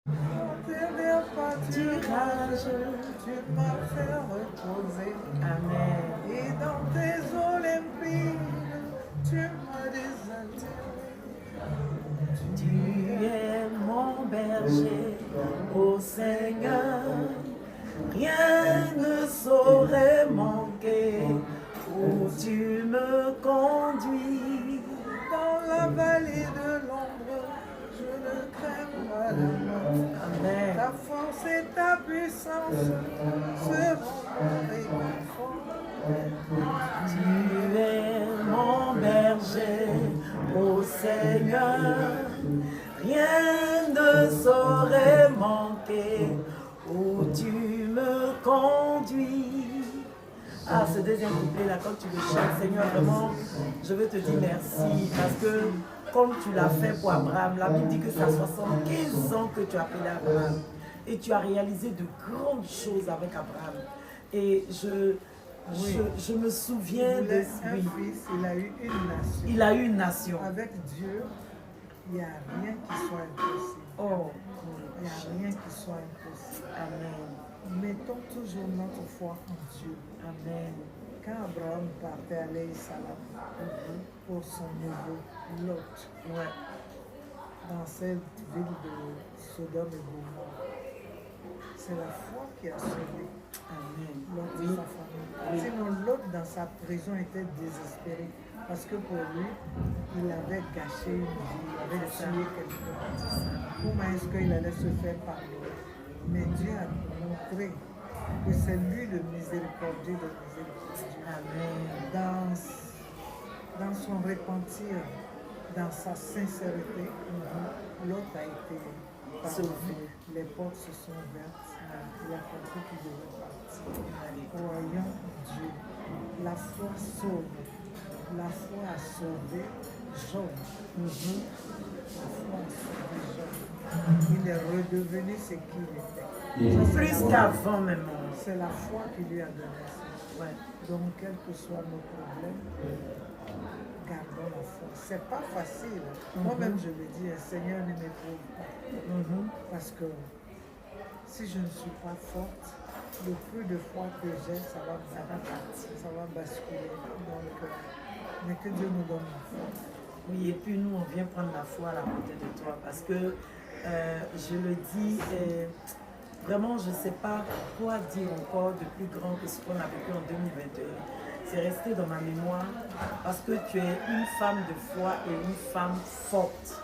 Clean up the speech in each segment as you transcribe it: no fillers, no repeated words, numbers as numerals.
Dernier pâturage, tu m'as fait reposer. Amen. Et dans tes eaux limpides, tu m'as désaltéré. Tu es mon berger, ô Seigneur. Rien ne saurait manquer où tu me conduis. Dans la vallée de l'ombre, je ne crains pas la mort. Amen. Ta force et ta puissance seront mon réconfort. Tu es mon berger, ô Seigneur. Rien ne saurait manquer où tu me conduis. Ah, ce deuxième couplet là, quand tu le chantes, Seigneur, vraiment, je veux te dire merci parce que comme tu l'as fait pour Abraham, la Bible dit que c'est à 75 ans que tu as appelé Abraham et tu as réalisé de grandes choses avec Abraham. Et je me souviens Il de voulait un fils, il a eu une nation. Il a eu une nation. Avec Dieu, il n'y a rien qui soit impossible. Oh, il n'y a rien qui soit impossible. Amen. Mettons toujours notre foi en Dieu. Amen. Quand Abraham partait à l'Issalam pour son neveu Lot, dans cette ville de Sodome et Gomorrhe, c'est la foi qui a sauvé Lot et sa famille. Sinon, Lot dans sa prison était désespéré parce que pour lui, il avait gâché une vie, il avait tué quelqu'un. Comment est-ce qu'il allait se faire pardonner? Mais Dieu a montré que c'est lui le miséricordieux des miséricordieux. Amen. Dans son repentir, dans sa sincérité, l'autre a été sauvé. Les portes se sont ouvertes. Il a compris qu'il devait partir. Croyons Dieu. La foi sauve. La foi a sauvé Job. La foi a sauvé Job. Il est redevenu ce qu'il était. Plus qu'avant même. C'est la foi qui lui a donné ça. Donc, quel que soit nos problèmes, gardons la foi. C'est pas facile. Moi-même, je le dis, Seigneur, ne m'éprouve pas. Parce que si je ne suis pas forte, le peu de foi que j'ai, ça va partir, ça va basculer. Donc, mais que Dieu nous donne la foi. Oui, et puis nous, on vient prendre la foi à la côté de toi parce que, je le dis, vraiment, je ne sais pas quoi dire encore de plus grand que ce qu'on a vécu en 2021. C'est resté dans ma mémoire parce que tu es une femme de foi et une femme forte.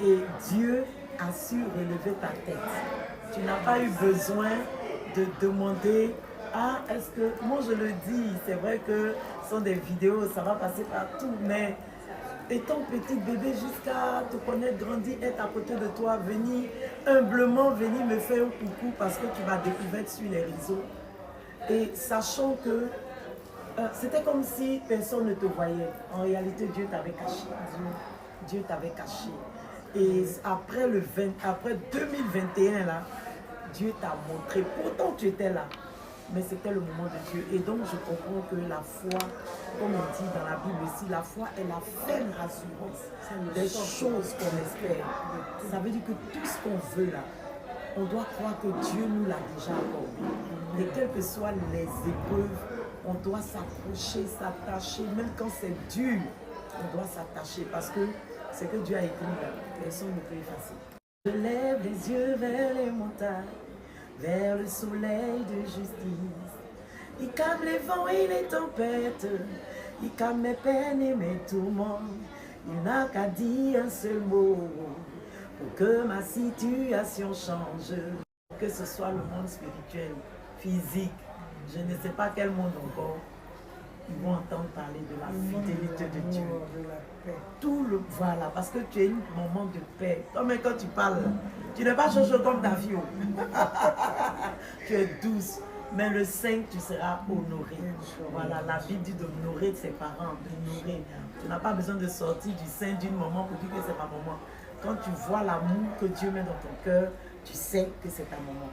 Et Dieu a su relever ta tête. Tu n'as pas eu besoin de demander, ah, est-ce que, moi je le dis, c'est vrai que ce sont des vidéos, ça va passer partout, mais étant petit bébé jusqu'à te connaître, grandir, être à côté de toi, venir humblement, venir me faire un coucou parce que tu m'as découvert sur les réseaux. Et sachant que c'était comme si personne ne te voyait. En réalité, Dieu t'avait caché. Dieu t'avait caché. Et après 2021, là, Dieu t'a montré. Pourtant, tu étais là. Mais c'était le moment de Dieu. Et donc, je comprends que la foi, comme on dit dans la Bible aussi, la foi est la ferme assurance des choses qu'on espère. Ça veut dire que tout ce qu'on veut là, on doit croire que Dieu nous l'a déjà accordé. Et quelles que soient les épreuves, on doit s'accrocher, s'attacher, même quand c'est dur, on doit s'attacher parce que c'est que Dieu a écrit là. Personne ne peut effacer. Je lève les yeux vers les montagnes, vers le soleil de justice. Il calme les vents et les tempêtes, il calme mes peines et mes tourments. Il n'a qu'à dire un seul mot pour que ma situation change. Que ce soit le monde spirituel, physique, je ne sais pas quel monde encore, ils vont entendre parler de la fidélité de Dieu. Tout le voilà, parce que tu es un moment de paix. Comme quand tu parles, tu n'es pas chaud comme ta fille. Tu es douce, mais le 5, tu seras honoré. Voilà, la Bible dit d'honorer ses parents, d'honorer. Tu n'as pas besoin de sortir du sein d'une maman pour dire que c'est ma maman. Quand tu vois l'amour que Dieu met dans ton cœur, tu sais que c'est ta maman.